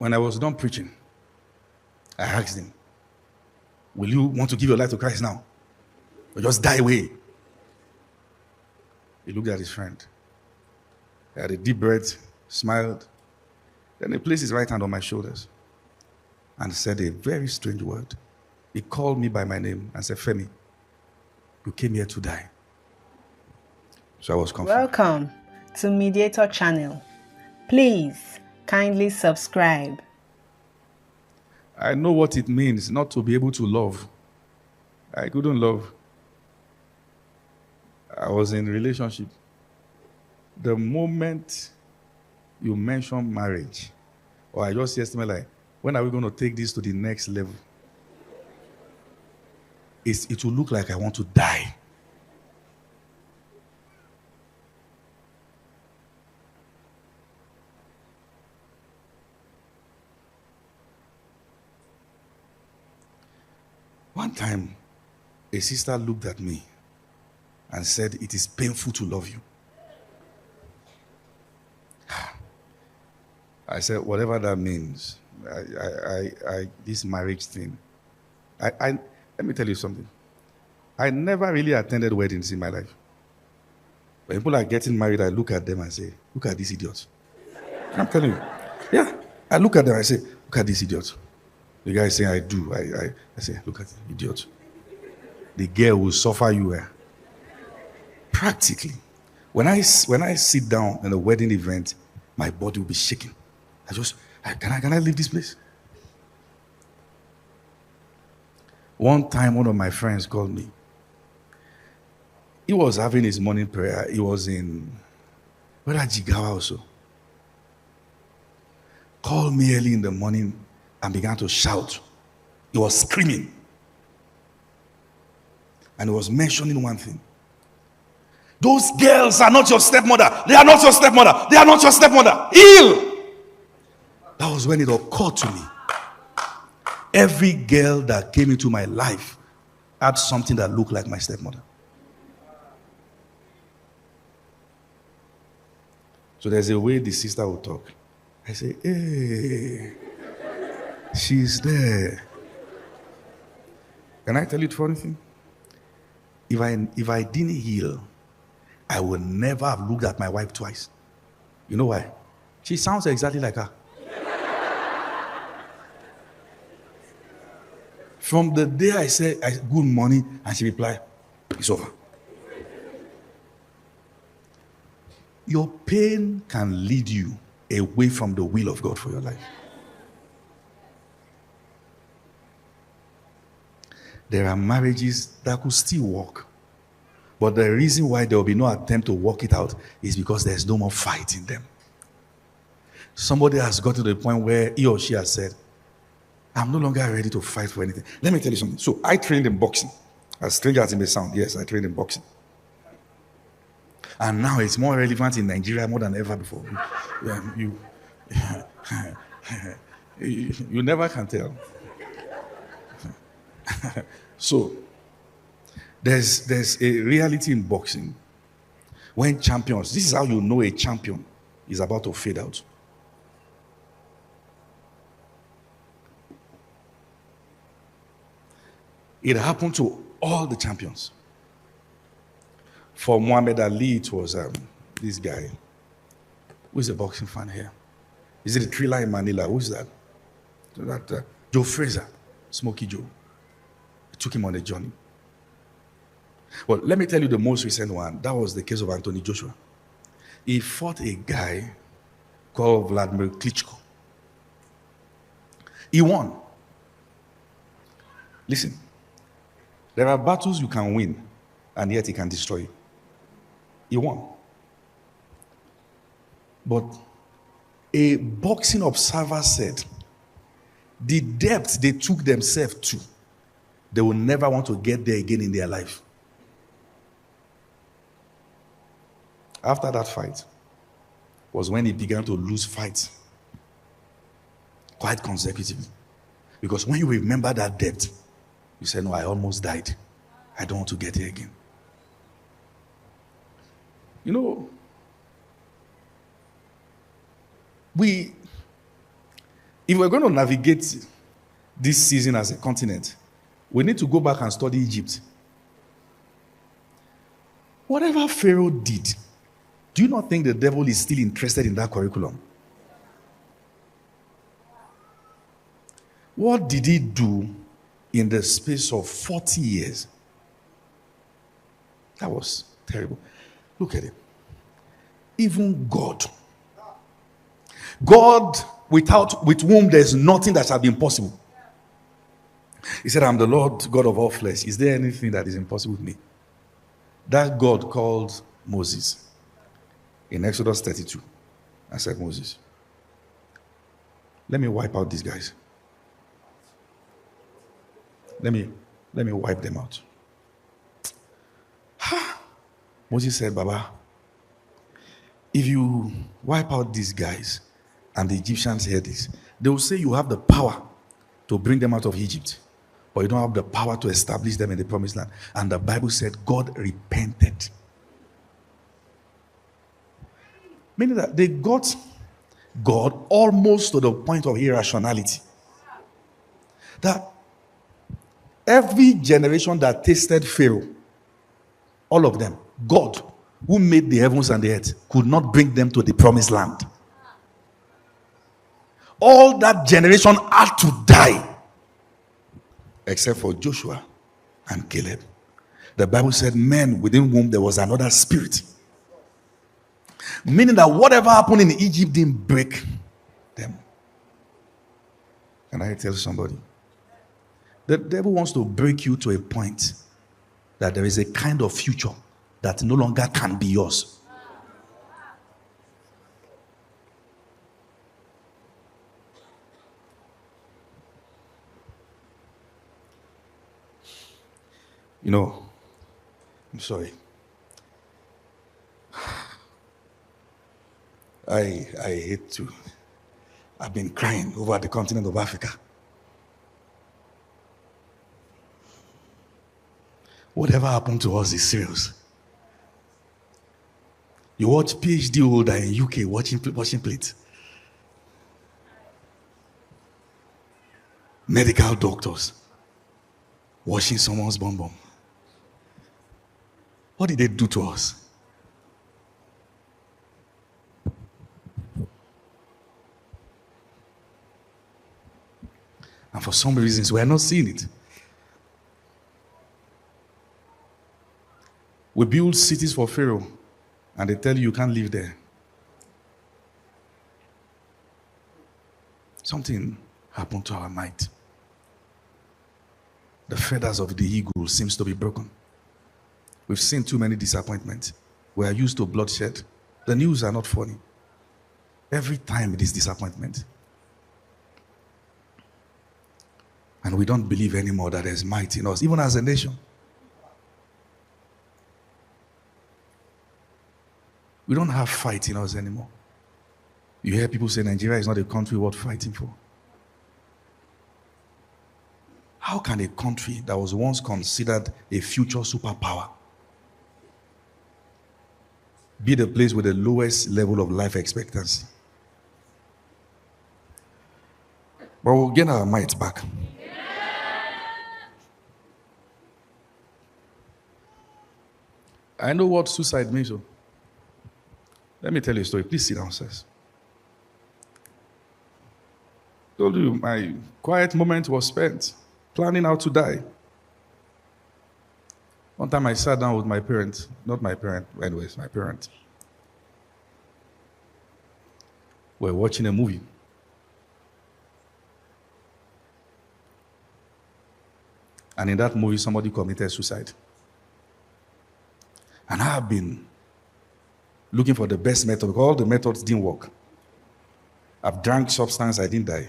When I was done preaching, I asked him, will you want to give your life to Christ now? Or just die away? He looked at his friend. He had a deep breath, smiled. Then he placed his right hand on my shoulders and said a very strange word. He called me by my name and said, Femi, you came here to die. So I was confused. Welcome to Mediator Channel. Please kindly subscribe. I know what it means not to be able to love. I couldn't love. I was in a relationship. The moment you mention marriage, or I just yesterday like, when are we going to take this to the next level? It will look like I want to die. One time, a sister looked at me and said, it is painful to love you. I said, whatever that means, this marriage thing. Let me tell you something. I never really attended weddings in my life. When people are getting married, I look at them and say, look at these idiots. I'm telling you. Yeah. I look at them and I say, look at these idiots. The guy is saying, I do. I say, look at the idiot. The girl will suffer you. Practically. When I sit down in a wedding event, my body will be shaking. Can I leave this place? One time, one of my friends called me. He was having his morning prayer. He was in Jigawa also. Called me early in the morning and began to shout. He was screaming. And he was mentioning one thing. Those girls are not your stepmother. They are not your stepmother. They are not your stepmother. Heal! That was when it occurred to me. Every girl that came into my life had something that looked like my stepmother. So there's a way the sister will talk. I say, hey, she's there. Can I tell you the funny thing? If I didn't heal, I would never have looked at my wife twice. You know why? She sounds exactly like her. From the day I said, good morning, and she replied, it's over. Your pain can lead you away from the will of God for your life. There are marriages that could still work. But the reason why there will be no attempt to work it out is because there's no more fight in them. Somebody has got to the point where he or she has said, I'm no longer ready to fight for anything. Let me tell you something. So I trained in boxing. As strange as it may sound, yes, I trained in boxing. And now it's more relevant in Nigeria more than ever before. You never can tell. So there's a reality in boxing. When champions, this is how you know a champion is about to fade out. It happened to all the champions. For Muhammad Ali, it was this guy. Who is a boxing fan here? Is it a thriller in Manila? Who is that? Joe Frazier, Smokey Joe. It took him on a journey. Well, let me tell you the most recent one. That was the case of Anthony Joshua. He fought a guy called Vladimir Klitschko. He won. Listen, there are battles you can win, and yet he can destroy you. He won. But a boxing observer said, the depth they took themselves to, they will never want to get there again in their life. After that fight was when he began to lose fights quite consecutively. Because when you remember that depth, you say, no, I almost died. I don't want to get here again. You know, If we're going to navigate this season as a continent, we need to go back and study Egypt. Whatever Pharaoh did, do you not think the devil is still interested in that curriculum? What did he do in the space of 40 years? That was terrible. Look at it. Even God, with whom there's nothing that shall be impossible. He said, I'm the Lord God of all flesh. Is there anything that is impossible with me? That God called Moses in Exodus 32 and said, Moses, let me wipe out these guys. Let me wipe them out. Moses said, Baba, if you wipe out these guys and the Egyptians hear this, they will say you have the power to bring them out of Egypt, but you don't have the power to establish them in the promised land. And the Bible said God repented. Meaning that they got God almost to the point of irrationality. That every generation that tasted Pharaoh, all of them, God, who made the heavens and the earth, could not bring them to the promised land. All that generation had to die, except for Joshua and Caleb. The Bible said men within whom there was another spirit. Meaning that whatever happened in Egypt didn't break them. Can I tell somebody? The devil wants to break you to a point that there is a kind of future that no longer can be yours. You know, I'm sorry. I hate to. I've been crying over the continent of Africa. Whatever happened to us is serious. You watch PhD holder in UK washing plates. Medical doctors washing someone's bum bum. What did they do to us? And for some reasons, we are not seeing it. We build cities for Pharaoh, and they tell you can't live there. Something happened to our might. The feathers of the eagle seems to be broken. We've seen too many disappointments. We are used to bloodshed. The news are not funny. Every time it is disappointment. And we don't believe anymore that there's might in us, even as a nation. We don't have fight in us anymore. You hear people say Nigeria is not a country worth fighting for. How can a country that was once considered a future superpower be the place with the lowest level of life expectancy? But we'll gain our might back. I know what suicide means. So let me tell you a story. Please sit down, sirs. Told you my quiet moment was spent planning how to die. One time I sat down with my parents, not my parent, anyways, my parent. We're watching a movie. And in that movie, somebody committed suicide. And I have been looking for the best method because all the methods didn't work. I've drank substance, I didn't die.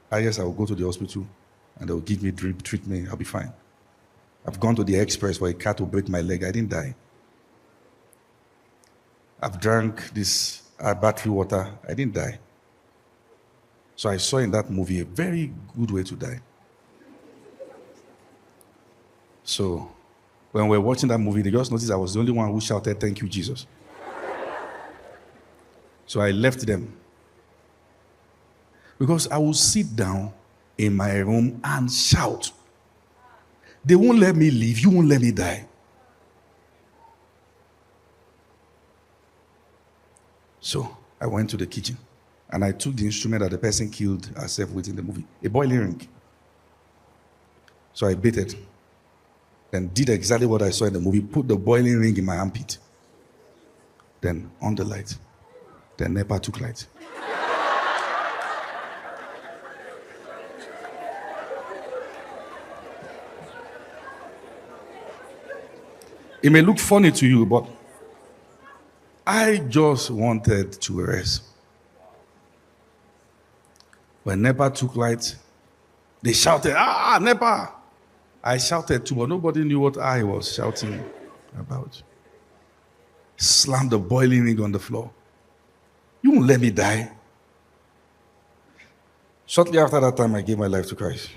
I guess I will go to the hospital and they'll give me drip, treat me, I'll be fine. I've gone to the express for a cat to break my leg, I didn't die. I've drank this battery water, I didn't die. So I saw in that movie a very good way to die. So when we were watching that movie, they just noticed I was the only one who shouted, "Thank you, Jesus." So I left them. Because I will sit down in my room and shout. They won't let me live. You won't let me die. So I went to the kitchen and I took the instrument that the person killed herself with in the movie, a boiling ring. So I baited. Then did exactly what I saw in the movie, put the boiling ring in my armpit. Then on the light. Then NEPA took light. It may look funny to you, but I just wanted to rest. When NEPA took light, they shouted, "Ah, NEPA!" I shouted too, but nobody knew what I was shouting about. Slammed the boiling ring on the floor. You won't let me die. Shortly after that time, I gave my life to Christ.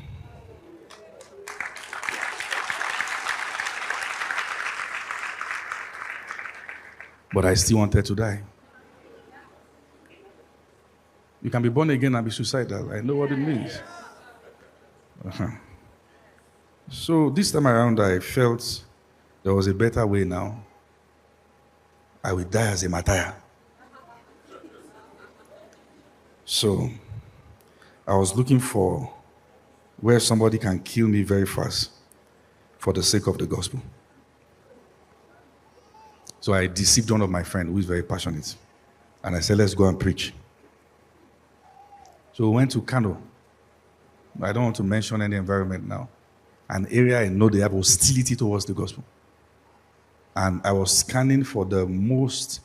But I still wanted to die. You can be born again and be suicidal. I know what it means. So this time around, I felt there was a better way now. I will die as a martyr. So I was looking for where somebody can kill me very fast for the sake of the gospel. So I deceived one of my friends who is very passionate. And I said, let's go and preach. So we went to Kano. I don't want to mention any environment now. An area I know they have hostility towards the gospel. And I was scanning for the most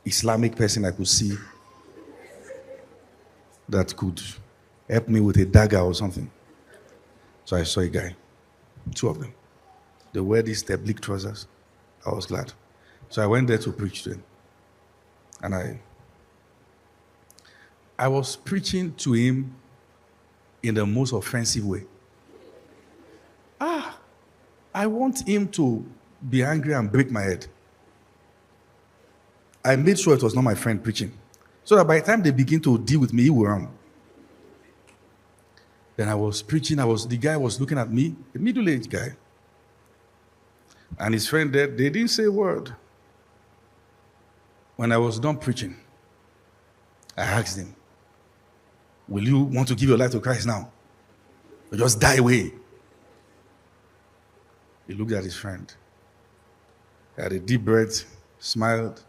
Islamic person I could see that could help me with a dagger or something. So I saw a guy, two of them. They wear these tabligh trousers. I was glad. So I went there to preach to him. And I was preaching to him in the most offensive way. I want him to be angry and break my head. I made sure it was not my friend preaching. So that by the time they begin to deal with me, he will run. Then I was preaching, the guy was looking at me, a middle-aged guy. And his friend there, they didn't say a word. When I was done preaching, I asked him, will you want to give your life to Christ now? Or just die away? He looked at his friend, had a deep breath, smiled.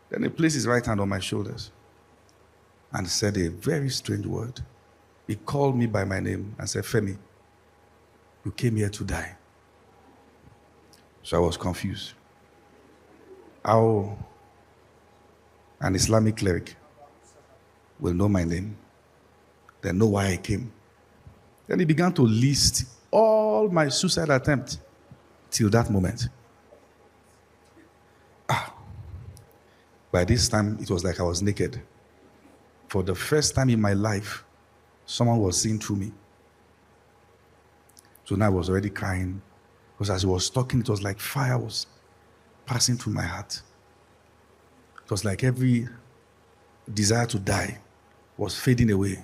Then he placed his right hand on my shoulders and said a very strange word. He called me by my name and said, Femi, you came here to die. So I was confused. How an Islamic cleric will know my name, then know why I came. Then he began to list all my suicide attempts till that moment. By this time, it was like I was naked. For the first time in my life, someone was seeing through me. So now I was already crying. Because as he was talking, it was like fire was passing through my heart. It was like every desire to die was fading away.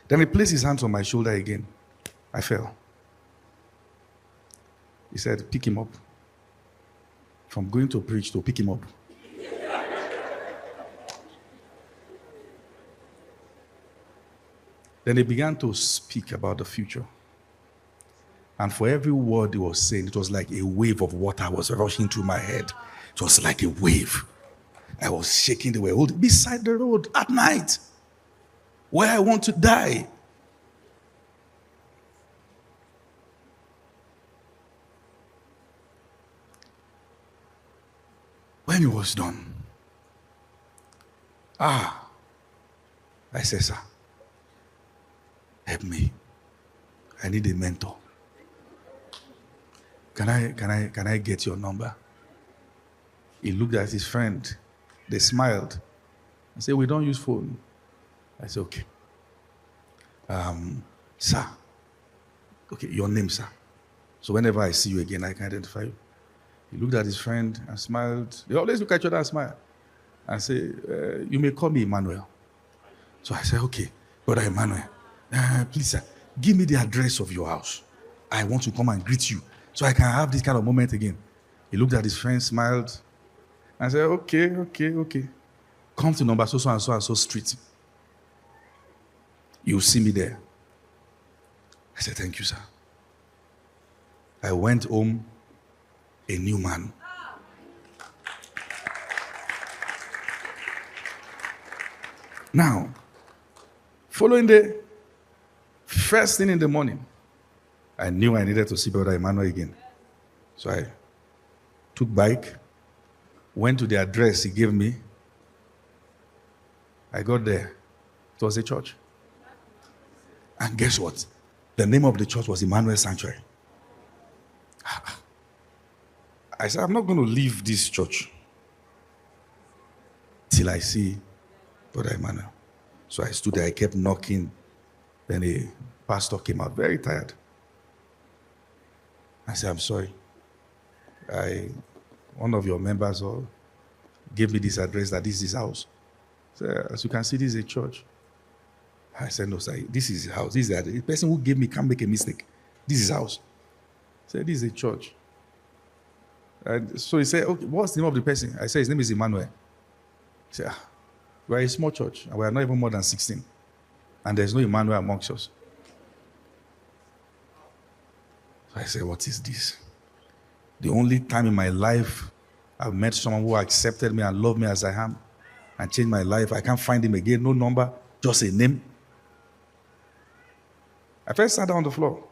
Then he placed his hands on my shoulder again. I fell. He said, pick him up. From going to preach to pick him up. Then he began to speak about the future. And for every word he was saying, it was like a wave of water was rushing through my head. It was like a wave. I was shaking the way, beside the road at night, where I want to die. When he was done, I said, sir, help me. I need a mentor. Can I get your number? He looked at his friend. They smiled. I said, we don't use phone. I said, okay. Sir. Okay, your name, sir. So whenever I see you again, I can identify you. He looked at his friend and smiled. They always look at each other and smile. And say, you may call me Emmanuel. So I said, okay, Brother Emmanuel, please, sir, give me the address of your house. I want to come and greet you so I can have this kind of moment again. He looked at his friend, smiled. I said, okay. Come to number so and so street. You'll see me there. I said, thank you, sir. I went home a new man. Now, following the first thing in the morning, I knew I needed to see Brother Emmanuel again. So I took bike, went to the address he gave me. I got there. It was a church. And guess what? The name of the church was Emmanuel Sanctuary. I said, I'm not going to leave this church till I see Brother Emmanuel. So I stood there, I kept knocking. Then a pastor came out, very tired. I said, I'm sorry. One of your members gave me this address that this is his house. So, as you can see, this is a church. I said, no, sir, this is his house. This is the address. The person who gave me can't make a mistake. This is his house. I said, this is a church. And so he said, okay, what's the name of the person? I said, his name is Emmanuel. He said, we're a small church, and we're not even more than 16. And there's no Emmanuel amongst us. So I said, what is this? The only time in my life I've met someone who accepted me and loved me as I am and changed my life. I can't find him again. No number, just a name. I first sat down on the floor,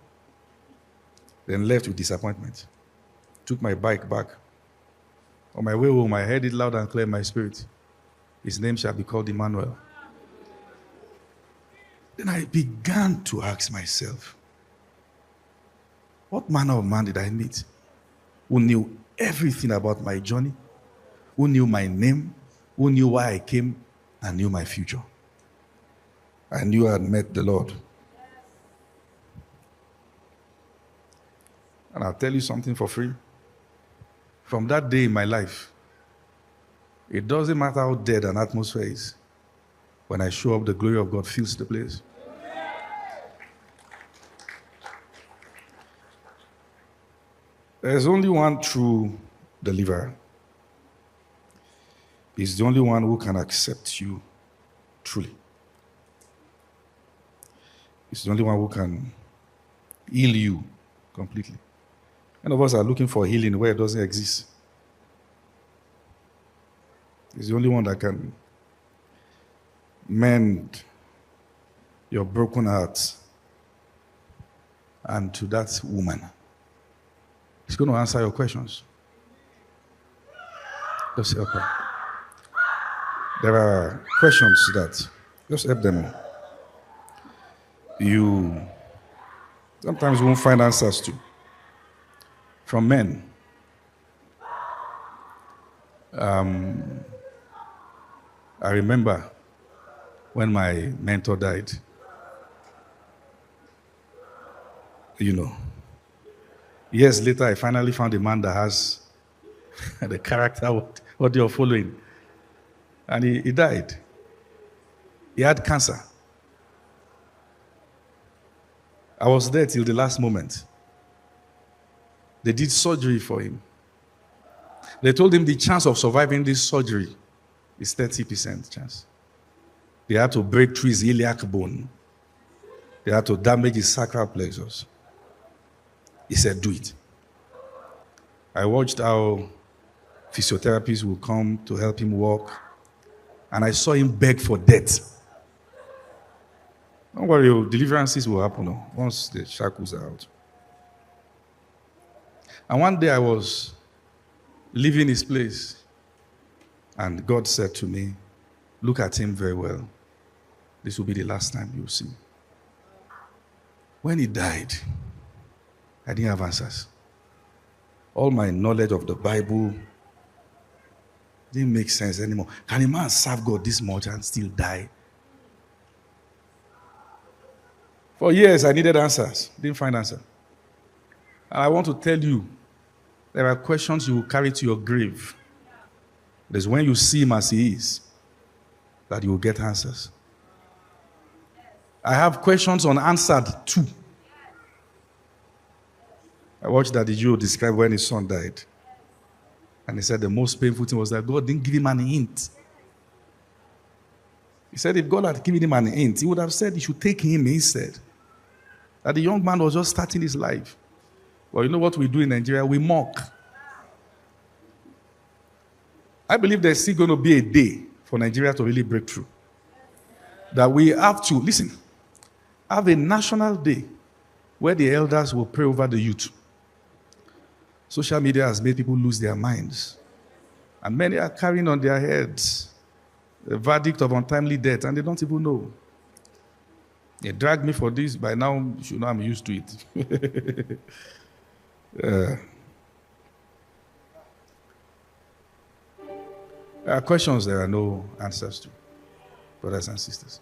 then left with disappointment. Took my bike back. On my way home, I heard it loud and clear in my spirit. His name shall be called Emmanuel. Then I began to ask myself, what manner of man did I meet who knew everything about my journey, who knew my name, who knew why I came, and knew my future? I knew I had met the Lord. And I'll tell you something for free. From that day in my life, it doesn't matter how dead an atmosphere is. When I show up, the glory of God fills the place. There's only one true deliverer. He's the only one who can accept you truly. He's the only one who can heal you completely. Many of us are looking for healing where it doesn't exist. He's the only one that can mend your broken heart. And to that woman, he's going to answer your questions. Just help her. There are questions that just help them. You sometimes won't find answers to from men. I remember when my mentor died. Years later, I finally found a man that has the character what you're following. And he died. He had cancer. I was there till the last moment. They did surgery for him. They told him the chance of surviving this surgery is 30% chance. They had to break through his iliac bone. They had to damage his sacral plexus. He said, do it. I watched how physiotherapists would come to help him walk, and I saw him beg for death. Don't worry, deliverances will happen once the shackles are out. And one day I was leaving his place, and God said to me, look at him very well. This will be the last time you'll see. When he died, I didn't have answers. All my knowledge of the Bible didn't make sense anymore. Can a man serve God this much and still die? For years, I needed answers. Didn't find answer. And I want to tell you, there are questions you will carry to your grave. It is when you see him as he is that you will get answers. I have questions unanswered too. I watched Daddy Joe describe when his son died. And he said the most painful thing was that God didn't give him an hint. He said if God had given him an hint, he would have said he should take him instead. That the young man was just starting his life. Well, you know what we do in Nigeria? We mock. I believe there's still going to be a day for Nigeria to really break through. That we have to, listen, have a national day where the elders will pray over the youth. Social media has made people lose their minds. And many are carrying on their heads the verdict of untimely death, and they don't even know. They dragged me for this. By now, you should know I'm used to it. There are questions there are no answers to, brothers and sisters.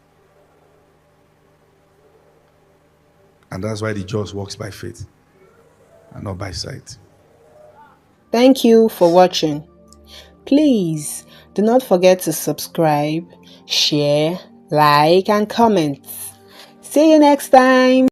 And that's why the just walks by faith and not by sight. Thank you for watching. Please do not forget to subscribe, share, like, and comment. See you next time.